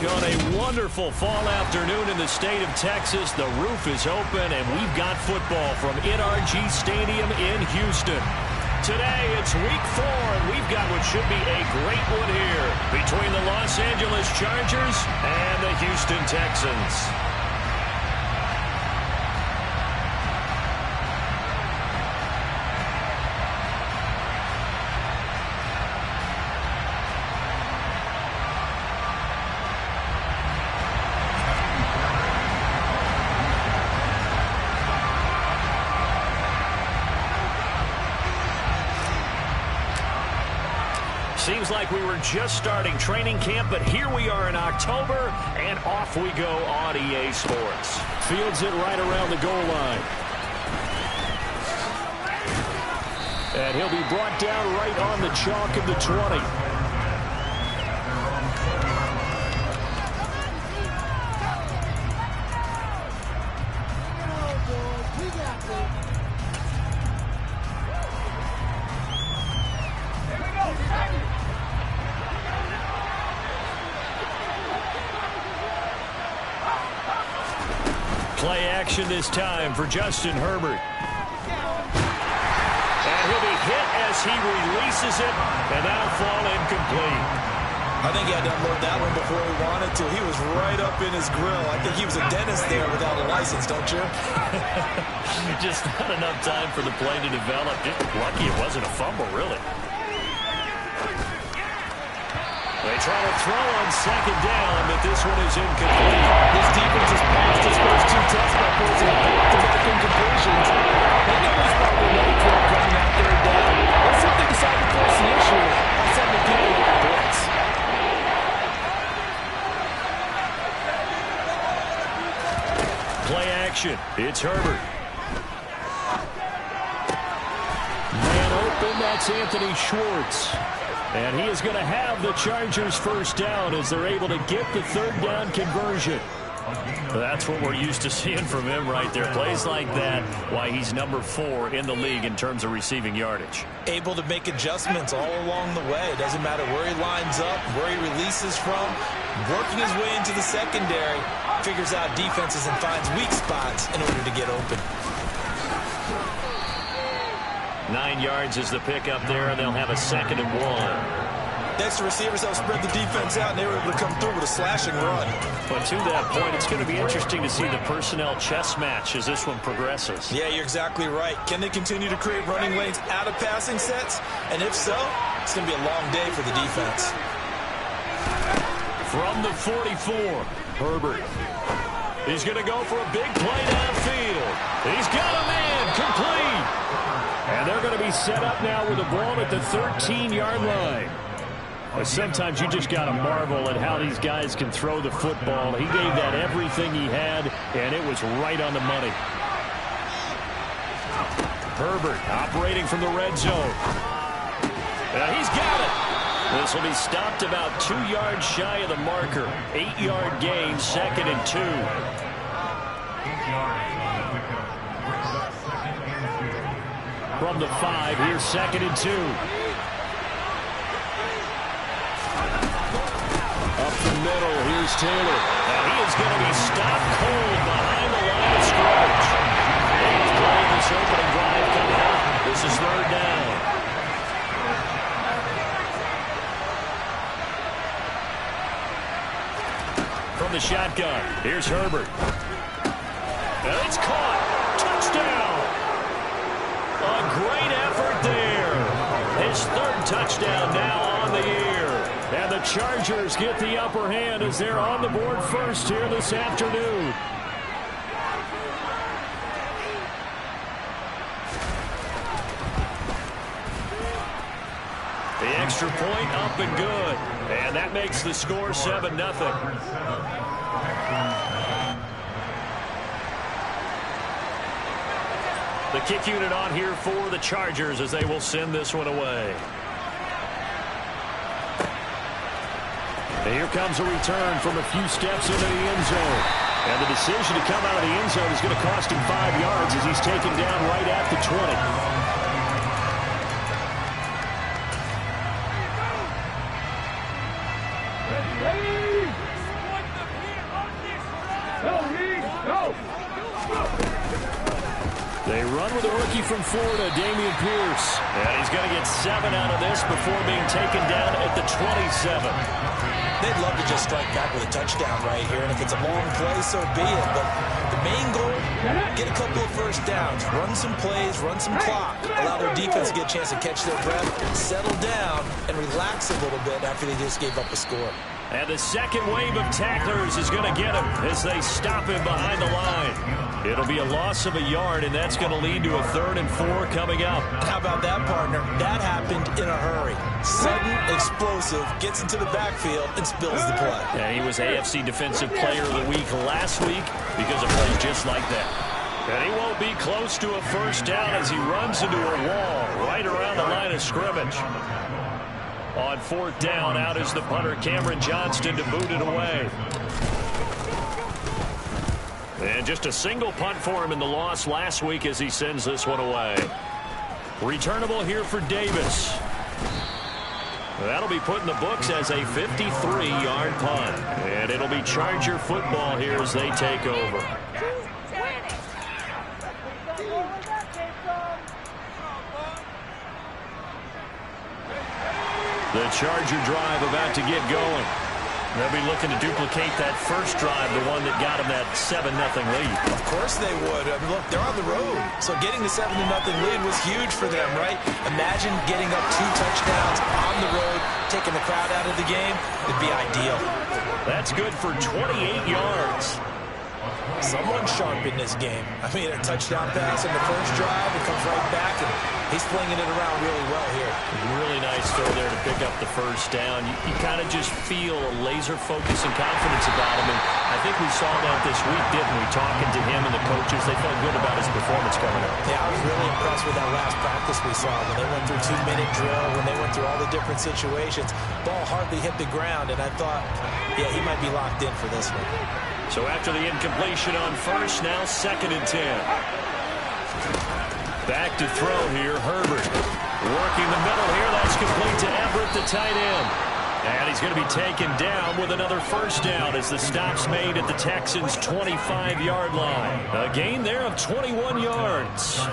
On a wonderful fall afternoon in the state of Texas, the roof is open, and we've got football from NRG Stadium in Houston. Today, it's week 4, and we've got what should be a great one here between the Los Angeles Chargers and the Houston Texans. Seems like we were just starting training camp, but here we are in October, and off we go on EA Sports. Fields it right around the goal line. And he'll be brought down right on the chalk of the 20. Play action this time for Justin Herbert. And he'll be hit as he releases it, and that'll fall incomplete. I think he had to unload that one before he wanted to. He was right up in his grill. I think he was a dentist there without a license, don't you? Just not enough time for the play to develop. Just lucky it wasn't a fumble, really. They try to throw on second down, but this one is incomplete. This defense has passed his first 2 tests by forcing back-to-back incompletions. They know he's probably ready for it coming out third down. Let's see if they decide to force the issue by sending people like the blitz. Play action. It's Herbert. Man open, that's Anthony Schwartz. And he is going to have the Chargers first down as they're able to get the third down conversion. That's what we're used to seeing from him right there. Plays like that, why he's number 4 in the league in terms of receiving yardage. Able to make adjustments all along the way. It doesn't matter where he lines up, where he releases from. Working his way into the secondary, figures out defenses and finds weak spots in order to get open. 9 yards is the pickup there, and they'll have a 2nd and 1. Next, the receivers help spread the defense out, and they were able to come through with a slashing run. But to that point, it's going to be interesting to see the personnel chess match as this one progresses. Yeah, you're exactly right. Can they continue to create running lanes out of passing sets? And if so, it's going to be a long day for the defense. From the 44, Herbert. He's going to go for a big play downfield. He's got a man complete. And they're going to be set up now with the ball at the 13-yard line. But sometimes you just got to marvel at how these guys can throw the football. He gave that everything he had, and it was right on the money. Herbert operating from the red zone. He's got it. This will be stopped about 2 yards shy of the marker. 8-yard gain, 2nd and 2. From the 5, here's 2nd and 2. Up the middle, here's Taylor. And he is going to be stopped cold behind the line of scrimmage. 8th play of this opening drive coming up. This is 3rd down. From the shotgun, here's Herbert. And it's caught. Touchdown. A great effort there. His 3rd touchdown now on the year. And the Chargers get the upper hand as they're on the board first here this afternoon. The extra point up and good. And that makes the score 7-0. The kick unit on here for the Chargers as they will send this one away. And here comes a return from a few steps into the end zone. And the decision to come out of the end zone is going to cost him 5 yards as he's taken down right at the 20. They run with a rookie from Florida, Dameon Pierce. And he's going to get 7 out of this before being taken down at the 27. They'd love to just strike back with a touchdown right here, and if it's a long play, so be it. But the main goal, get a couple of first downs, run some plays, run some clock, allow their defense to get a chance to catch their breath, settle down, and relax a little bit after they just gave up a score. And the second wave of tacklers is going to get him as they stop him behind the line. It'll be a loss of a yard, and that's going to lead to a 3rd and 4 coming up. How about that, partner? That happened in a hurry. Sudden, explosive, gets into the backfield, and spills the play. Yeah, he was AFC Defensive Player of the Week last week because of plays just like that. And he won't be close to a first down as he runs into a wall right around the line of scrimmage. On 4th down, out is the punter, Cameron Johnston, to boot it away. And just a single punt for him in the loss last week as he sends this one away. Returnable here for Davis. That'll be put in the books as a 53-yard punt. And it'll be Charger football here as they take over. The Charger drive about to get going. They'll be looking to duplicate that first drive, the one that got them that 7-0 lead. Of course they would. I mean, look, they're on the road. So getting the 7-0 lead was huge for them, right? Imagine getting up 2 touchdowns on the road, taking the crowd out of the game. It'd be ideal. That's good for 28 yards. Someone's sharp in this game. I mean, a touchdown pass on the first drive, it comes right back, and he's flinging it around really well here. Really nice throw there to pick up the first down. You kind of just feel a laser focus and confidence about him, and I think we saw that this week, didn't we? Talking to him and the coaches, they felt good about his performance coming up. Yeah, I was really impressed with that last practice we saw when they went through 2-minute drill, when they went through all the different situations. Ball hardly hit the ground, and I thought, yeah, he might be locked in for this one. So after the incompletion on first, now 2nd and 10. Back to throw here, Herbert. Working the middle here, that's complete to Everett, the tight end. And he's going to be taken down with another first down as the stop's made at the Texans' 25-yard line. A gain there of 21 yards.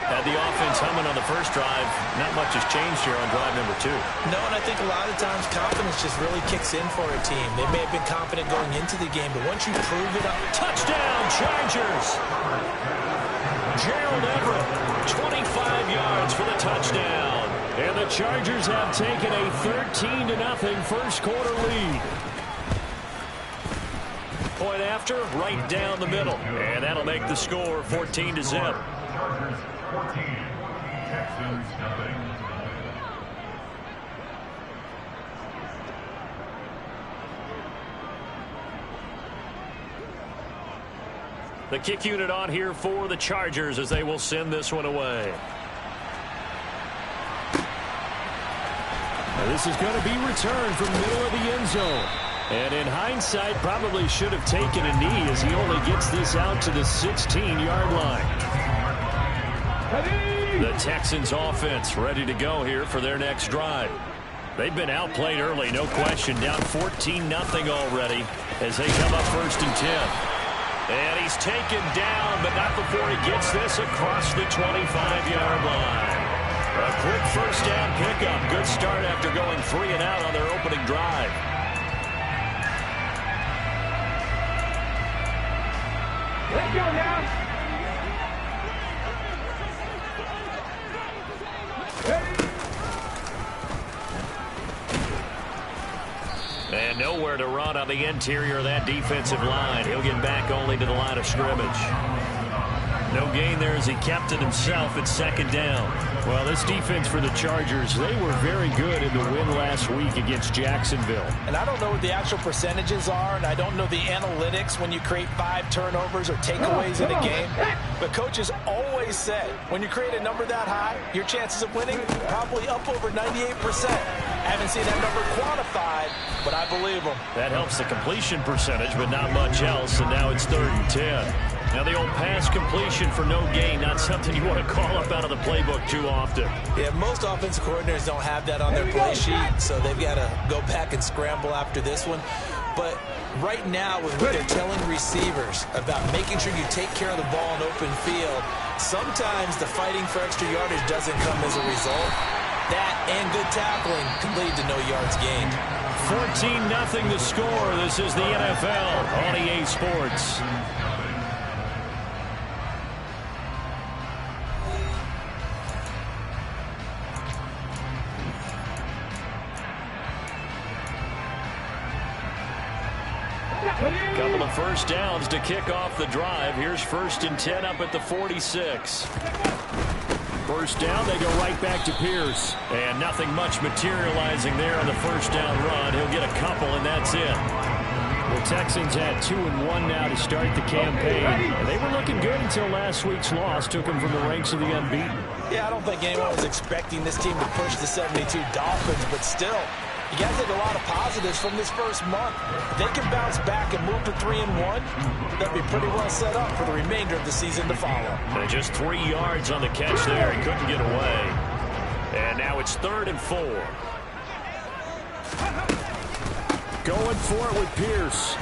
Had the offense humming on the first drive. Not much has changed here on drive number 2. No, and I think a lot of times confidence just really kicks in for a team. They may have been confident going into the game, but once you prove it up. Touchdown, Chargers! Gerald Everett, 25 yards for the touchdown. And the Chargers have taken a 13-0 first quarter lead. Point after, right down the middle. And that'll make the score 14-0. Chargers 14, Texans nothing. The kick unit on here for the Chargers as they will send this one away. Now this is going to be returned from the middle of the end zone. And in hindsight, probably should have taken a knee as he only gets this out to the 16-yard line. The Texans offense ready to go here for their next drive. They've been outplayed early, no question. Down 14-0 already as they come up 1st and 10. And he's taken down, but not before he gets this across the 25-yard line. A quick first down pickup. Good start after going 3 and out on their opening drive. Let's go now. And nowhere to run on the interior of that defensive line. He'll get back only to the line of scrimmage. No gain there as he kept it himself at 2nd down. Well, this defense for the Chargers, they were very good in the win last week against Jacksonville. And I don't know what the actual percentages are, and I don't know the analytics when you create 5 turnovers or takeaways in a game. But coaches always say, when you create a number that high, your chances of winning probably up over 98%. I haven't seen that number quantified, but I believe them. That helps the completion percentage, but not much else, and now it's 3rd and 10. Now the old pass completion for no gain, not something you want to call up out of the playbook too often. Yeah, most offensive coordinators don't have that on their play sheet, so they've got to go back and scramble after this one. But right now, with what they're telling receivers about making sure you take care of the ball in open field, sometimes the fighting for extra yardage doesn't come as a result. That and good tackling could lead to no yards gained. 14-0 the score. This is the NFL on EA Sports. Couple of first downs to kick off the drive. Here's 1st and 10 up at the 46. First down, they go right back to Pierce. And nothing much materializing there on the first down run. He'll get a couple, and that's it. The Texans had 2-1 now to start the campaign. And they were looking good until last week's loss took them from the ranks of the unbeaten. Yeah, I don't think anyone was expecting this team to push the 72 Dolphins, but still, you got to take a lot of positives from this first month. If they can bounce back and move to 3-1, they'll be pretty well set up for the remainder of the season to follow. And just 3 yards on the catch there. He couldn't get away. And now it's 3rd and 4. Going for it with Pierce.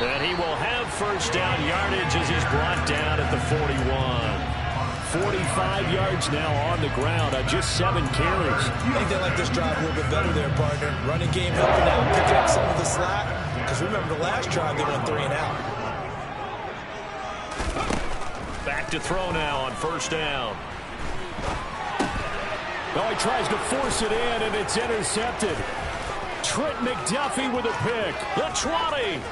And he will have first down yardage as he's brought down at the 41. 45 yards now on the ground on just 7 carries. I think they like this drive a little bit better there, partner. Running game helping out, picking up some of the slack. Because remember, the last drive they went 3 and out. Back to throw now on first down. Oh, he tries to force it in, and it's intercepted. Trent McDuffie with a pick. The 20.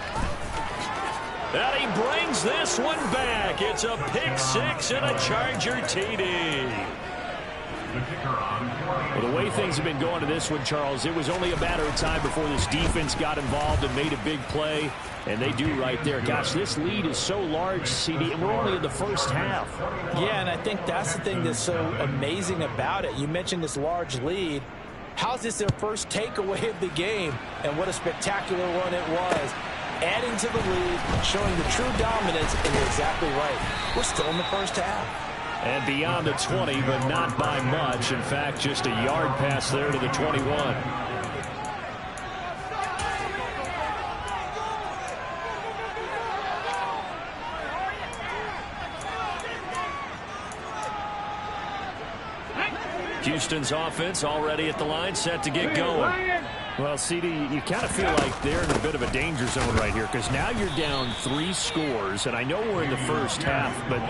And he brings this one back. It's a pick 6 and a Charger TD. Well, the way things have been going to this one, Charles, it was only a matter of time before this defense got involved and made a big play. And they do right there. Gosh, this lead is so large, CD, and we're only in the first half. Yeah, and I think that's the thing that's so amazing about it. You mentioned this large lead. How's this their first takeaway of the game? And what a spectacular one it was. Adding to the lead, showing the true dominance, and you're exactly right. We're still in the first half. And beyond the 20, but not by much. In fact, just a yard pass there to the 21. Houston's offense already at the line, set to get going. Well, CD, you kind of feel like they're in a bit of a danger zone right here because now you're down 3 scores, and I know we're in the first half, but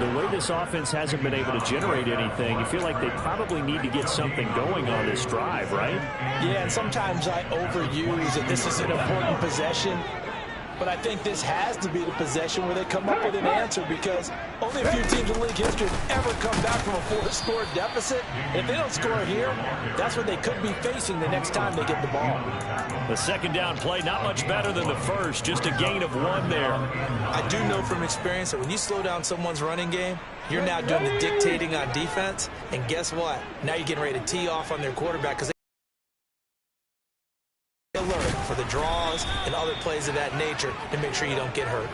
the way this offense hasn't been able to generate anything, you feel like they probably need to get something going on this drive, right? Yeah, and sometimes I overuse that this is an important possession. But I think this has to be the possession where they come up with an answer because only a few teams in league history have ever come back from a 4-score deficit. And if they don't score here, that's what they could be facing the next time they get the ball. The second down play, not much better than the first, just a gain of 1 there. I do know from experience that when you slow down someone's running game, you're now doing the dictating on defense. And guess what? Now you're getting ready to tee off on their quarterback because alert for the draws and other plays of that nature to make sure you don't get hurt.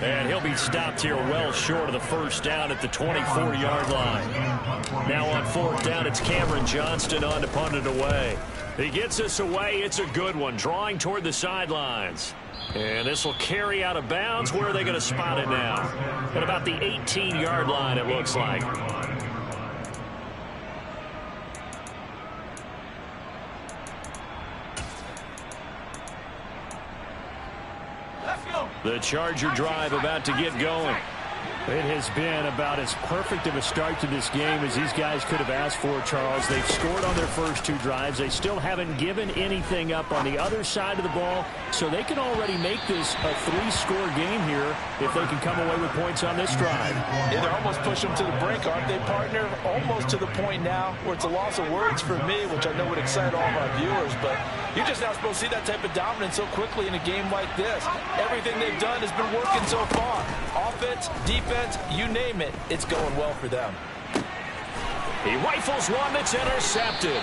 And he'll be stopped here well short of the first down at the 24-yard line. Now on 4th down, it's Cameron Johnston on to punt it away. He gets us away. It's a good one, drawing toward the sidelines. And this will carry out of bounds. Where are they going to spot it now? At about the 18-yard line, it looks like. The Charger drive about to get going. It has been about as perfect of a start to this game as these guys could have asked for, Charles. They've scored on their first 2 drives. They still haven't given anything up on the other side of the ball, so they can already make this a 3-score game here if they can come away with points on this drive. Yeah, they're almost pushing them to the brink, aren't they, partner? Almost to the point now where it's a loss of words for me, which I know would excite all of our viewers, but you're just not supposed to see that type of dominance so quickly in a game like this. Everything they've done has been working so far. Offense, defense, you name it, it's going well for them. He rifles one that's intercepted.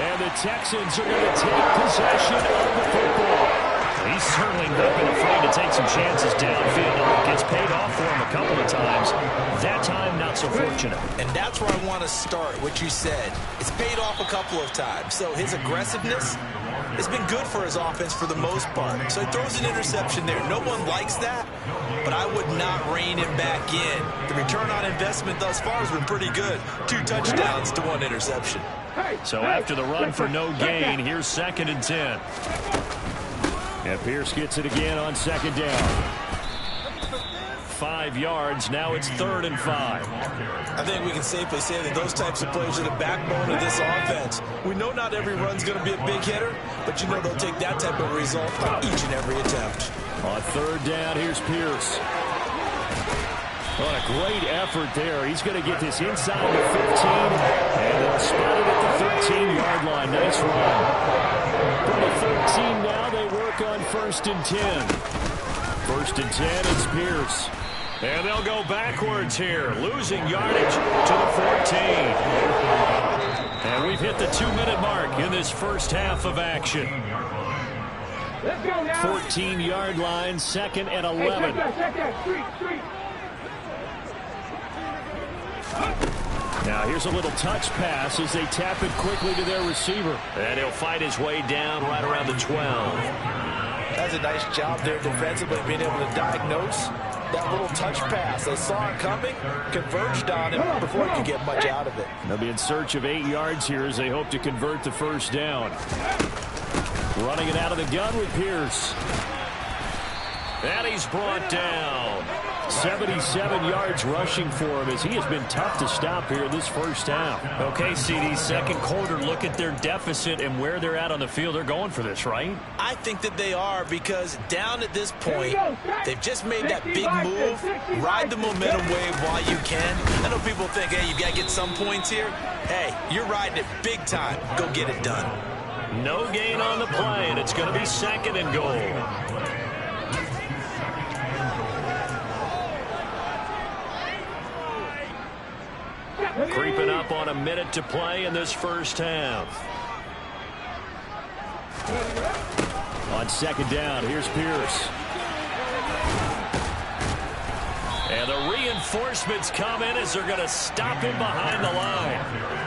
And the Texans are going to take possession of the football. He's certainly not been afraid to take some chances downfield. It gets paid off for him a couple of times. That time, not so fortunate. And that's where I want to start, what you said. It's paid off a couple of times. So his aggressiveness It's been good for his offense for the most part. So he throws an interception there. No one likes that, but I would not rein him back in. The return on investment thus far has been pretty good. 2 touchdowns to 1 interception. So after the run for no gain, here's 2nd and 10. And Pierce gets it again on 2nd down. 5 yards. Now it's 3rd and 5. I think we can safely say that those types of plays are the backbone of this offense. We know not every run's going to be a big hitter, but you know they'll take that type of result on each and every attempt. On 3rd down, here's Pierce. What a great effort there. He's going to get this inside the 15, and they'll spot it at the 13-yard line. Nice run. From the 13 now, they work on 1st and 10. 1st and 10, it's Pierce. And they'll go backwards here, losing yardage to the 14. And we've hit the 2-minute mark in this first half of action. 14-yard line, 2nd and 11. Now here's a little touch pass as they tap it quickly to their receiver. And he'll fight his way down right around the 12. That's a nice job there defensively, being able to diagnose that little touch pass. They saw it coming, converged on him before he could get much out of it. They'll be in search of 8 yards here as they hope to convert the 1st down. Running it out of the gun with Pierce. And he's brought down. 77 yards rushing for him as he has been tough to stop here this first half. Okay, CD, 2nd quarter, look at their deficit and where they're at on the field. They're going for this, right? I think that they are, because down at this point, they've just made that big move. Ride the momentum wave while you can. I know people think, hey, you got to get some points here. Hey, you're riding it big time. Go get it done. No gain on the play, and it's going to be 2nd and goal. Creeping up on a minute to play in this first half. On 2nd down, here's Pierce. And the reinforcements come in as they're going to stop him behind the line.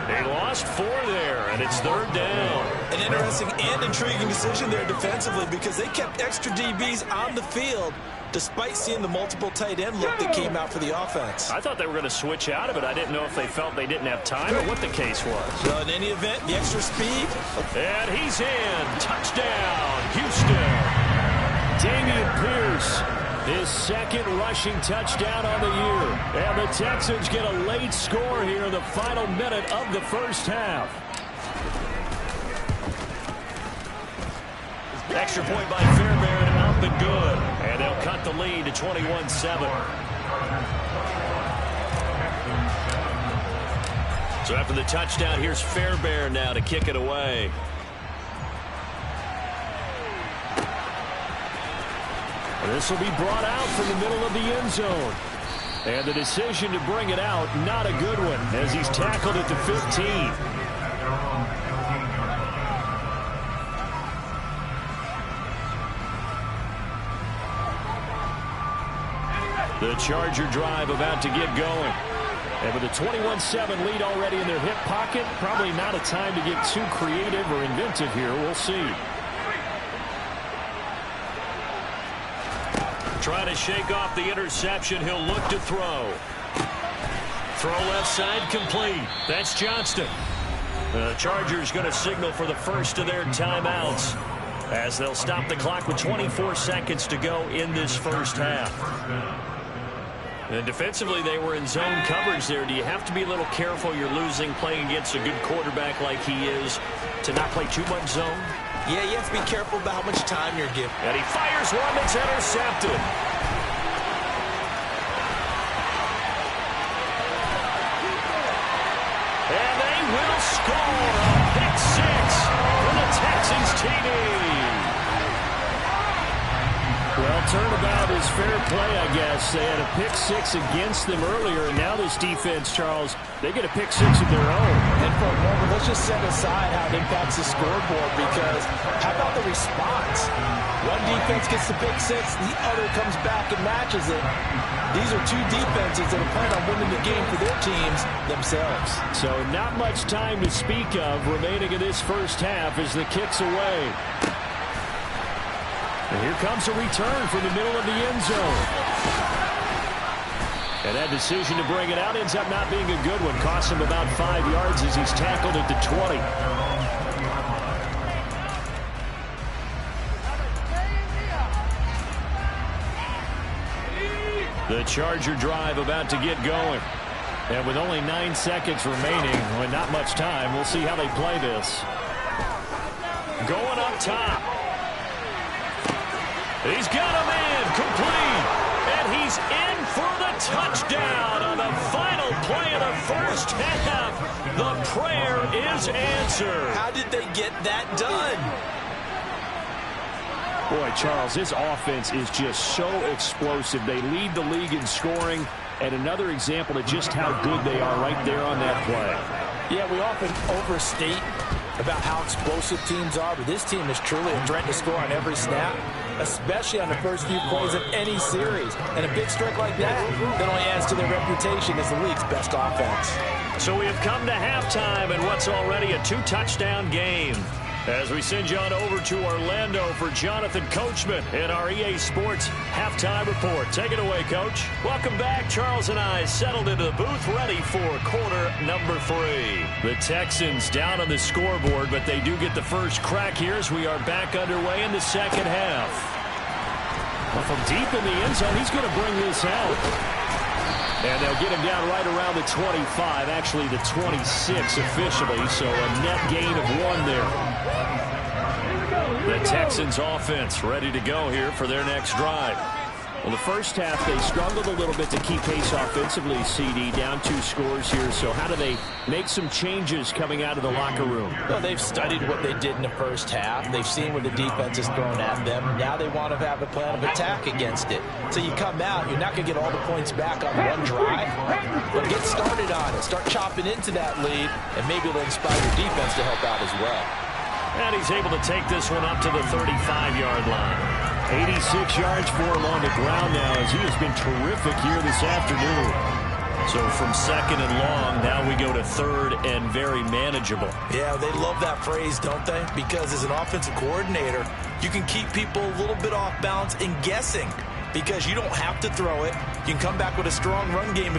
They lost 4 there, and it's 3rd down. An interesting and intriguing decision there defensively, because they kept extra DBs on the field despite seeing the multiple tight end look that came out for the offense. I thought they were going to switch out of it. I didn't know if they felt they didn't have time or what the case was. Well, in any event, the extra speed. And he's in. Touchdown, Houston. Dameon Pierce, his 2nd rushing touchdown on the year. And the Texans get a late score here in the final minute of the first half. Extra point by Fairbairn, up and good. And they'll cut the lead to 21-7. So after the touchdown, here's Fairbairn now to kick it away. This will be brought out from the middle of the end zone. And the decision to bring it out, not a good one, as he's tackled at the 15. The Charger drive about to get going. And with a 21-7 lead already in their hip pocket, probably not a time to get too creative or inventive here. We'll see. Trying to shake off the interception. He'll look to throw. Throw left side complete. That's Johnston. The Chargers going to signal for the first of their timeouts as they'll stop the clock with 24 seconds to go in this first half. And defensively, they were in zone coverage there. Do you have to be a little careful? You're losing playing against a good quarterback like he is to not play too much zone? Yeah, you have to be careful about how much time you're given. And he fires one that's intercepted. And they will score a pick 6 for the Texans TD. Well, turnabout is fair play, I guess. They had a pick six against them earlier, and now this defense, Charles, they get a pick six of their own. And for a moment, let's just set aside how it impacts the scoreboard, because how about the response? One defense gets the pick six, the other comes back and matches it. These are two defenses that are planning on winning the game for their teams themselves. So not much time to speak of remaining in this first half as the kick's away. And here comes a return from the middle of the end zone. And that decision to bring it out ends up not being a good one. Costs him about 5 yards as he's tackled at the 20. The Charger drive about to get going. And with only 9 seconds remaining, with not much time, we'll see how they play this. Going up top. He's got a man complete. And he's in for the touchdown on the final play of the first half. The prayer is answered. How did they get that done? Boy, Charles, this offense is just so explosive. They lead the league in scoring, and another example of just how good they are right there on that play. Yeah, we often overstate about how explosive teams are, but this team is truly a threat to score on every snap, especially on the first few plays of any series. And a big strike like that only adds to their reputation as the league's best offense. So we have come to halftime in what's already a 2-touchdown game. As we send you on over to Orlando for Jonathan Coachman in our EA Sports Halftime Report. Take it away, Coach. Welcome back. Charles and I settled into the booth, ready for quarter number 3. The Texans down on the scoreboard, but they do get the first crack here as we are back underway in the second half. Well, from deep in the end zone, he's going to bring this out. And they'll get him down right around the 25, actually the 26 officially, so a net gain of 1 there. The Texans offense ready to go here for their next drive. Well, the first half, they struggled a little bit to keep pace offensively, CD, down 2 scores here. So how do they make some changes coming out of the locker room? Well, they've studied what they did in the first half. They've seen what the defense is throwing at them. Now they want to have a plan of attack against it. So you come out, you're not going to get all the points back on one drive, but get started on it. Start chopping into that lead, and maybe it'll inspire your defense to help out as well. And he's able to take this one up to the 35-yard line. 86 yards for him on the ground now as he has been terrific here this afternoon. So from second and long, now we go to third and very manageable. Yeah, they love that phrase, don't they? Because as an offensive coordinator, you can keep people a little bit off balance and guessing because you don't have to throw it. You can come back with a strong run game.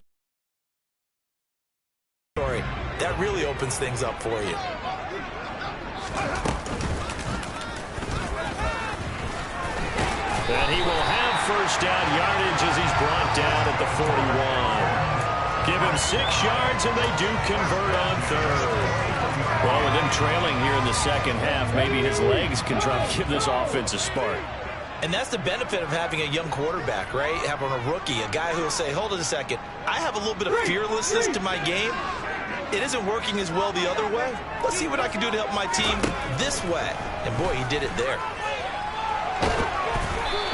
That really opens things up for you. And he will have first down yardage as he's brought down at the 41. Give him 6 yards, and they do convert on third. Well, with him trailing here in the second half, maybe his legs can try to give this offense a spark. And that's the benefit of having a young quarterback, right? Having a rookie, a guy who will say, hold it a second, I have a little bit of fearlessness to my game. It isn't working as well the other way. Let's see what I can do to help my team this way. And boy, he did it there.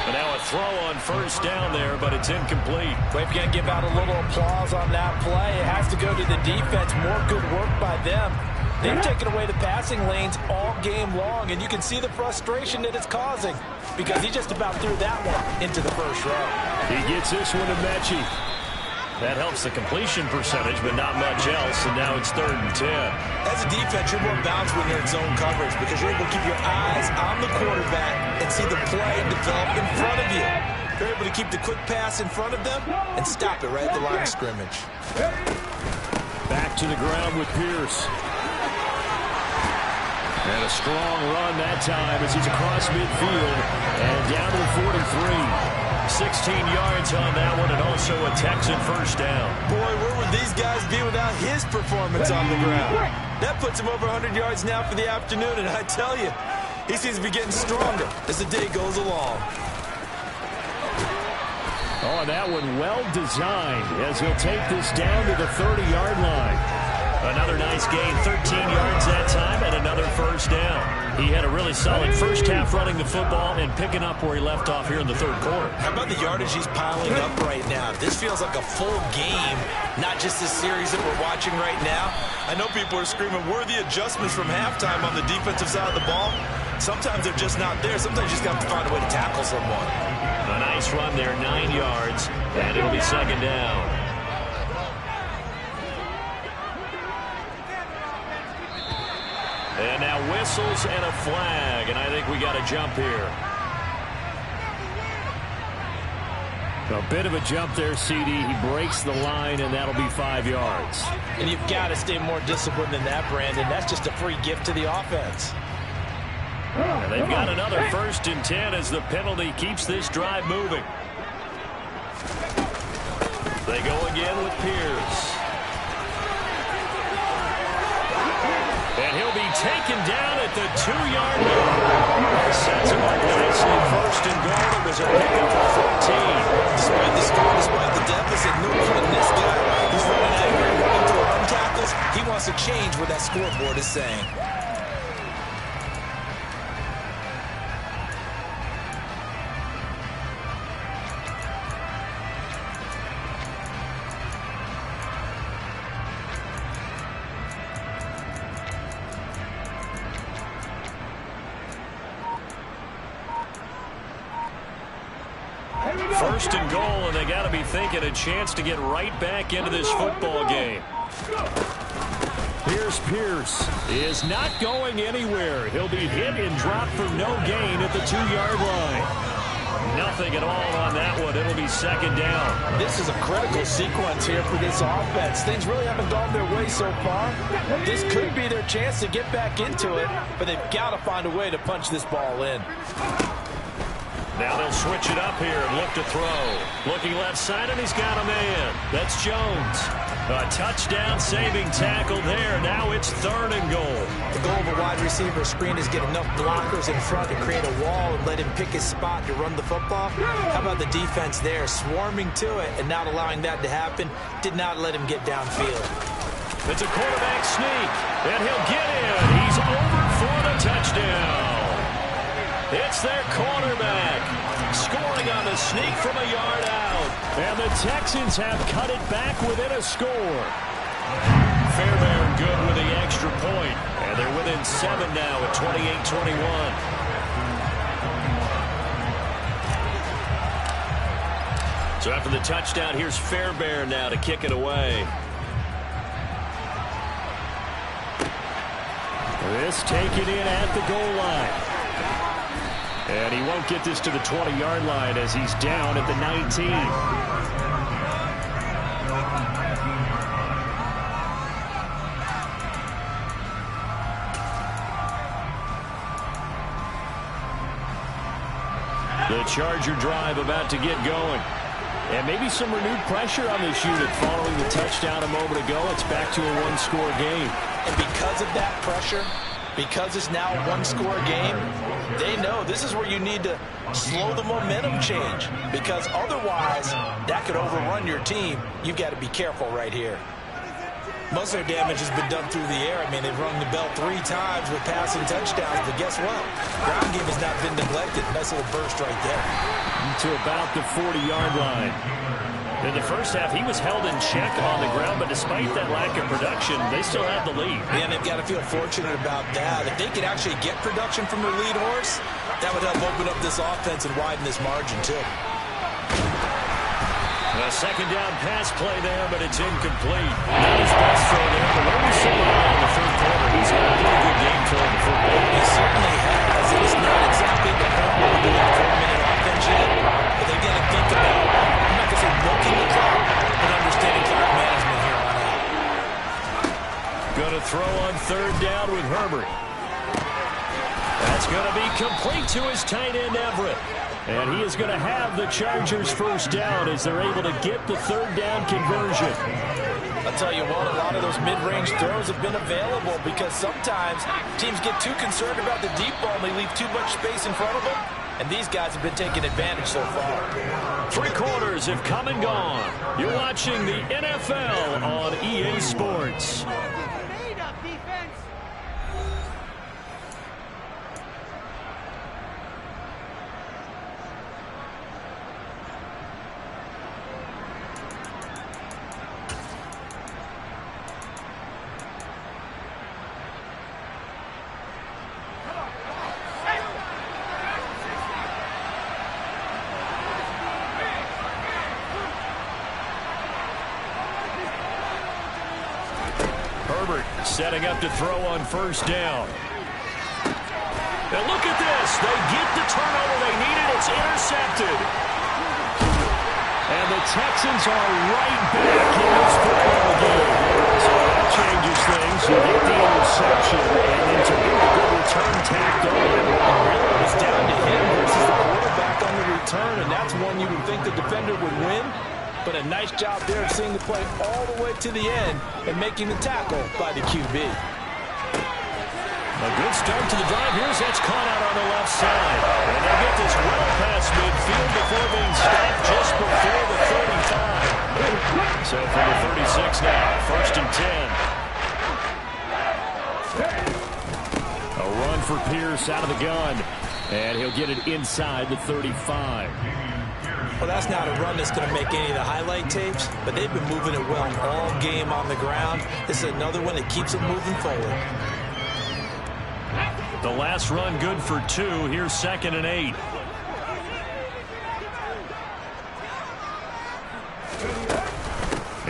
And now a throw on first down there, but it's incomplete. But if you're going to give out a little applause on that play, it has to go to the defense. More good work by them. They've taken away the passing lanes all game long, and you can see the frustration that it's causing because he just about threw that one into the first row. He gets this one to Mechie. That helps the completion percentage, but not much else, and now it's 3rd and 10. As a defense, you're more balanced when you're in zone coverage because you're able to keep your eyes on the quarterback and see the play develop in front of you. You're able to keep the quick pass in front of them and stop it right at the line of scrimmage. Back to the ground with Pierce. And a strong run that time as he's across midfield and down to the 43. 16 yards on that one, and also a Texan first down. Boy, where would these guys be without his performance on the ground? That puts him over 100 yards now for the afternoon, and I tell you, he seems to be getting stronger as the day goes along. Oh, that one well designed as he'll take this down to the 30-yard line. Another nice gain, 13 yards that time, and another first down. He had a really solid first half running the football and picking up where he left off here in the third quarter. How about the yardage he's piling up right now? This feels like a full game, not just this series that we're watching right now. I know people are screaming, worthy adjustments from halftime on the defensive side of the ball. Sometimes they're just not there. Sometimes you just got to find a way to tackle someone. A nice run there, 9 yards, and it'll be second down. And now whistles and a flag, and I think we got a jump here. A bit of a jump there, CD. He breaks the line, and that'll be 5 yards. And you've got to stay more disciplined than that, Brandon. That's just a free gift to the offense. And they've got another 1st and 10 as the penalty keeps this drive moving. They go again with Pierce. And he'll be taken down at the 2-yard line. Sets him up nicely. 1st and goal. It was a pickup of 14. Despite the score, despite the deficit, no fun. This guy, he's running angry, running through arm tackles. He wants to change what that scoreboard is saying. First and goal, and they got to be thinking a chance to get right back into this football game. Here's Pierce. He is not going anywhere. He'll be hit and dropped for no gain at the 2-yard line. Nothing at all on that one. It'll be second down. This is a critical sequence here for this offense. Things really haven't gone their way so far. This could be their chance to get back into it, but they've got to find a way to punch this ball in. Now they'll switch it up here and look to throw. Looking left side, and he's got a man. That's Jones. A touchdown-saving tackle there. Now it's 3rd and goal. The goal of a wide receiver screen is get enough blockers in front to create a wall and let him pick his spot to run the football. How about the defense there, swarming to it and not allowing that to happen? Did not let him get downfield. It's a quarterback sneak, and he'll get in. He's over for the touchdown. It's their cornerback, scoring on the sneak from a yard out. And the Texans have cut it back within a score. Fairbairn good with the extra point. And they're within 7 now at 28-21. So after the touchdown, here's Fairbairn now to kick it away. This taken in at the goal line. And he won't get this to the 20-yard line as he's down at the 19. The Charger drive about to get going. And maybe some renewed pressure on this unit following the touchdown a moment ago. It's back to a 1-score game. And because of that pressure, because it's now a 1-score game, they know this is where you need to slow the momentum change, because otherwise that could overrun your team. You've got to be careful right here. Most of their damage has been done through the air. I mean, they've rung the bell 3 times with passing touchdowns, but guess what? Ground game has not been neglected. Nice little burst right there. To about the 40-yard line. In the first half, he was held in check on the ground, but despite that lack of production, they still have the lead. Yeah, and they've got to feel fortunate about that. If they could actually get production from their lead horse, that would help open up this offense and widen this margin, too. A second down pass play there, but it's incomplete. Not his best throw there, but when we saw him in the third quarter, he's had a really good game throwing the football. He certainly has. It's not exactly the whole 4-minute offense yet, but they've got to think about, I'm not going to say milking the clock, but understanding clock management here on out. Going to throw on 3rd down with Herbert. That's going to be complete to his tight end, Everett. And he is going to have the Chargers' first down as they're able to get the 3rd down conversion. I'll tell you what, a lot of those mid-range throws have been available because sometimes teams get too concerned about the deep ball and they leave too much space in front of them. And these guys have been taking advantage so far. 3 quarters have come and gone. You're watching the NFL on EA Sports. setting up to throw on first down. And look at this. They get the turnover they needed. It's intercepted. And the Texans are right back in this football game. So that changes things. You get the interception, and then to get a good return tacked on. Really, it was down to him versus the quarterback on the return, and that's one you would think the defender would win. But a nice job there of seeing the play all the way to the end and making the tackle by the QB. A good start to the drive. Here's that's caught out on the left side. And they get this well past midfield before being stopped just before the 35. So from the 36 now, first and 10. A run for Pierce out of the gun. And he'll get it inside the 35. Well, that's not a run that's going to make any of the highlight tapes, but they've been moving it well all game on the ground. This is another one that keeps them moving forward. The last run good for 2. Here's 2nd and 8.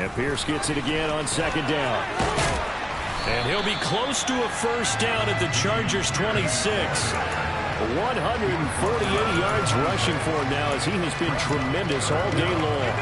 And Pierce gets it again on 2nd down. And he'll be close to a first down at the Chargers' 26. 148 yards rushing for him now as he has been tremendous all day long.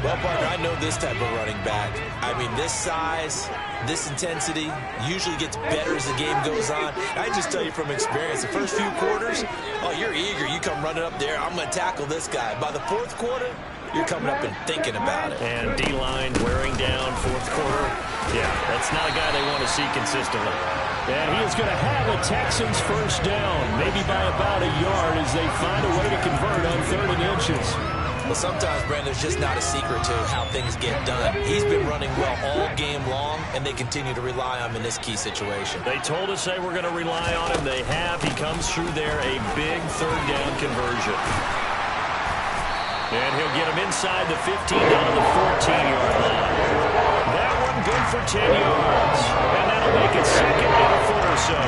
Well, partner, I know this type of running back. I mean, this size, this intensity usually gets better as the game goes on. I just tell you from experience, the first few quarters, oh, you're eager. You come running up there, I'm going to tackle this guy. By the 4th quarter, you're coming up and thinking about it. And D-line wearing down 4th quarter. Yeah, that's not a guy they want to see consistently. And he is going to have a Texans first down, maybe by about a yard as they find a way to convert on 3rd and inches. Well, sometimes, Brandon, there's just not a secret to how things get done. He's been running well all game long, and they continue to rely on him in this key situation. They told us they were going to rely on him. They have. He comes through there, a big 3rd down conversion. And he'll get him inside the 15 down to the 14-yard line. That one good for 10 yards. And that'll make it 2nd and 4 or so.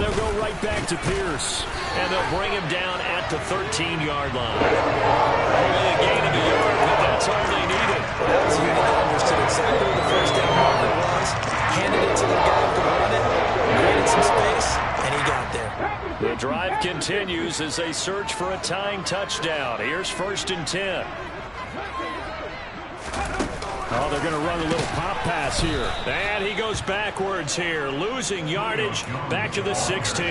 They'll go right back to Pierce. And they'll bring him down at the 13-yard line. Only a gain of a yard, but that's all they needed. That was a unit that understood exactly where the first down marker was. Handed it to the guy who could run it. Created some space, and he got there. The drive continues as they search for a tying touchdown. Here's 1st and 10. Oh, they're going to run a little pop pass here. And he goes backwards here, losing yardage back to the 16.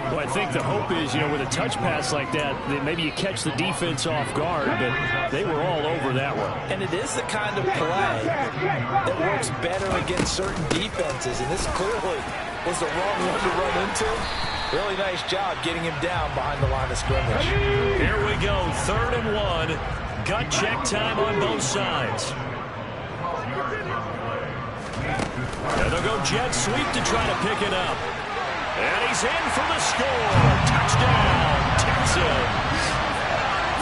Well, I think the hope is, with a touch pass like that maybe you catch the defense off guard, but they were all over that one. And it is the kind of play that works better against certain defenses, and this clearly was the wrong one to run into. Really nice job getting him down behind the line of scrimmage. Here we go, 3rd and 1. Gut check time on both sides. And they'll go jet sweep to try to pick it up. And he's in for the score. Touchdown, Texans.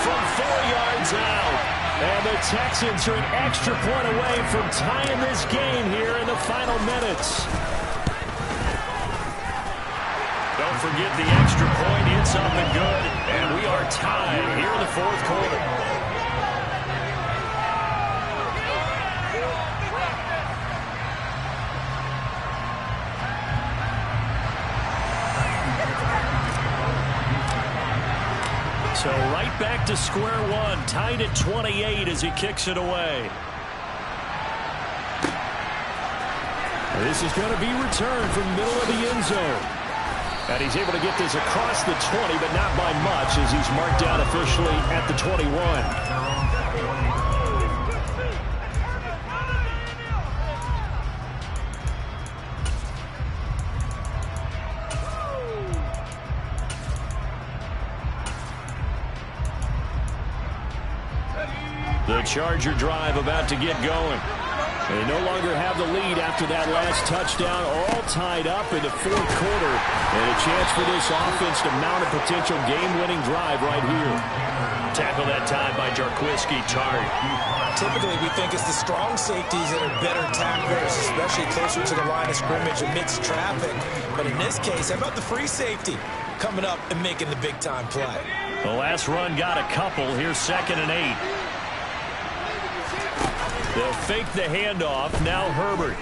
From 4 yards out. And the Texans are an extra point away from tying this game here in the final minutes. Don't forget the extra point. It's up and good. And we are tied here in the 4th quarter. So right back to square one, tied at 28 as he kicks it away. This is going to be returned from the middle of the end zone. And he's able to get this across the 20, but not by much as he's marked down officially at the 21. The Charger drive about to get going. They no longer have the lead after that last touchdown, all tied up in the 4th quarter. And a chance for this offense to mount a potential game-winning drive right here. Tackle that time by Jarquiski Tartt. Typically, we think it's the strong safeties that are better tacklers, especially closer to the line of scrimmage amidst traffic. But in this case, how about the free safety coming up and making the big-time play? The last run got a couple. Here's 2nd and 8. They'll fake the handoff. Now Herbert.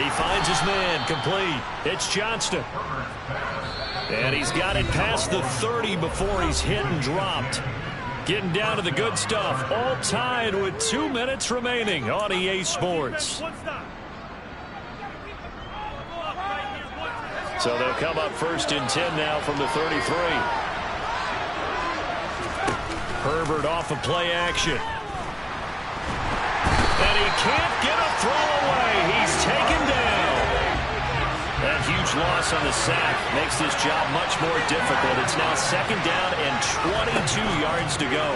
He finds his man, complete. It's Johnston. And he's got it past the 30 before he's hit and dropped. Getting down to the good stuff. All tied with 2 minutes remaining on EA Sports. So they'll come up first and 10 now from the 33. Herbert off of play action. And he can't get a throw away. He's taken down. That huge loss on the sack makes this job much more difficult. It's now second down and 22 yards to go.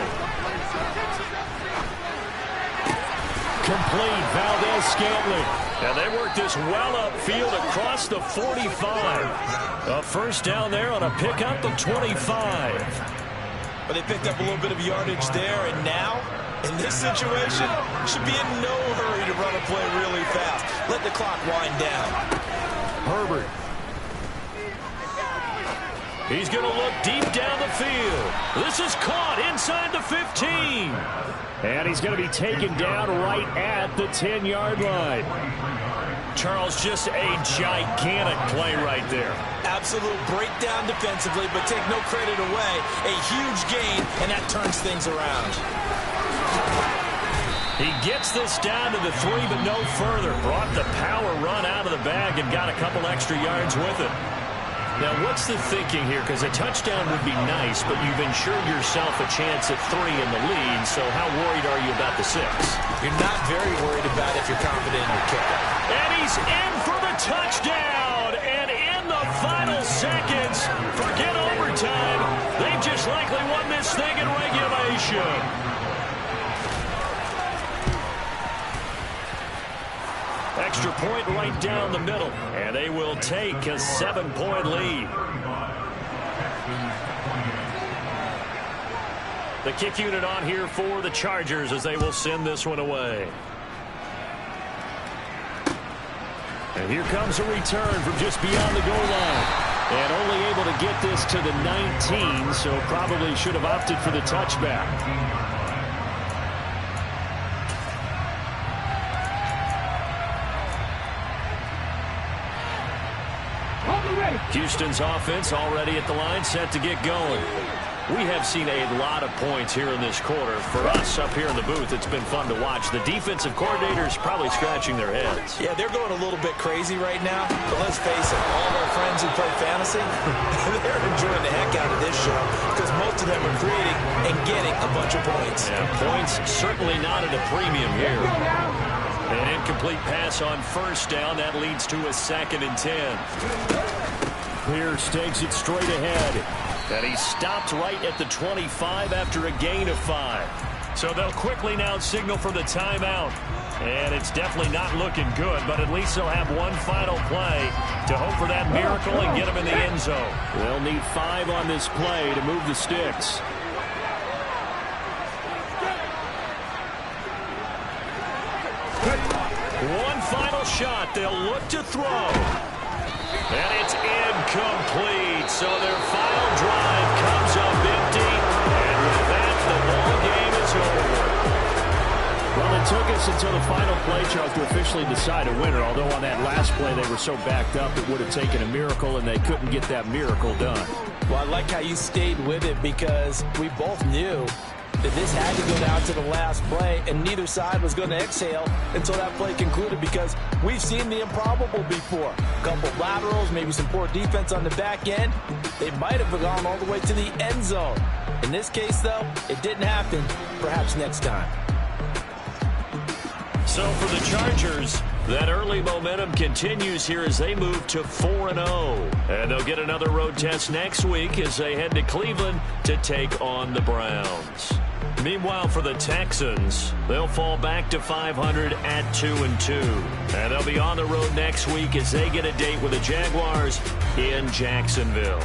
Complete. Valdez-Scantling. And they work this well upfield across the 45. A first down there on a pickup of 25. But they picked up a little bit of yardage there, and now, in this situation, should be in no hurry to run a play really fast. Let the clock wind down. Herbert. He's going to look deep down the field. This is caught inside the 15. And he's going to be taken down right at the 10-yard line. Charles, just a gigantic play right there. Absolute breakdown defensively, but take no credit away. A huge gain, and that turns things around. He gets this down to the 3, but no further. Brought the power run out of the bag and got a couple extra yards with it. Now, what's the thinking here? Because a touchdown would be nice, but you've ensured yourself a chance at 3 in the lead, so how worried are you about the 6? You're not very worried about if you're confident in your kicker. And he's in for the touchdown. And in the final seconds, forget overtime. They've just likely won this thing in regulation. Extra point right down the middle. And they will take a 7-point lead. The kick unit on here for the Chargers as they will send this one away. And here comes a return from just beyond the goal line. And only able to get this to the 19, so probably should have opted for the touchback. Houston's offense already at the line, set to get going. We have seen a lot of points here in this quarter. For us up here in the booth, it's been fun to watch. The defensive coordinators probably scratching their heads. Yeah, they're going a little bit crazy right now. But let's face it, all of our friends who play fantasy, they're enjoying the heck out of this show because most of them are creating and getting a bunch of points. Yeah, points certainly not at a premium here. An incomplete pass on first down. That leads to a 2nd and 10. Pierce takes it straight ahead. And he stopped right at the 25 after a gain of 5. So they'll quickly now signal for the timeout. And it's definitely not looking good, but at least they'll have one final play to hope for that miracle and get them in the end zone. They'll need 5 on this play to move the sticks. One final shot. They'll look to throw. And it's incomplete. So their final drive comes up empty. And with that, the ball game is over. Well, it took us until the final play, Charles, to officially decide a winner. Although on that last play, they were so backed up, it would have taken a miracle, and they couldn't get that miracle done. Well, I like how you stayed with it because we both knew that this had to go down to the last play, and neither side was going to exhale until that play concluded because we've seen the improbable before. A couple laterals, maybe some poor defense on the back end. They might have gone all the way to the end zone. In this case, though, it didn't happen. Perhaps next time. So for the Chargers, that early momentum continues here as they move to 4-0. And they'll get another road test next week as they head to Cleveland to take on the Browns. Meanwhile, for the Texans, they'll fall back to 500 at 2-2. And they'll be on the road next week as they get a date with the Jaguars in Jacksonville.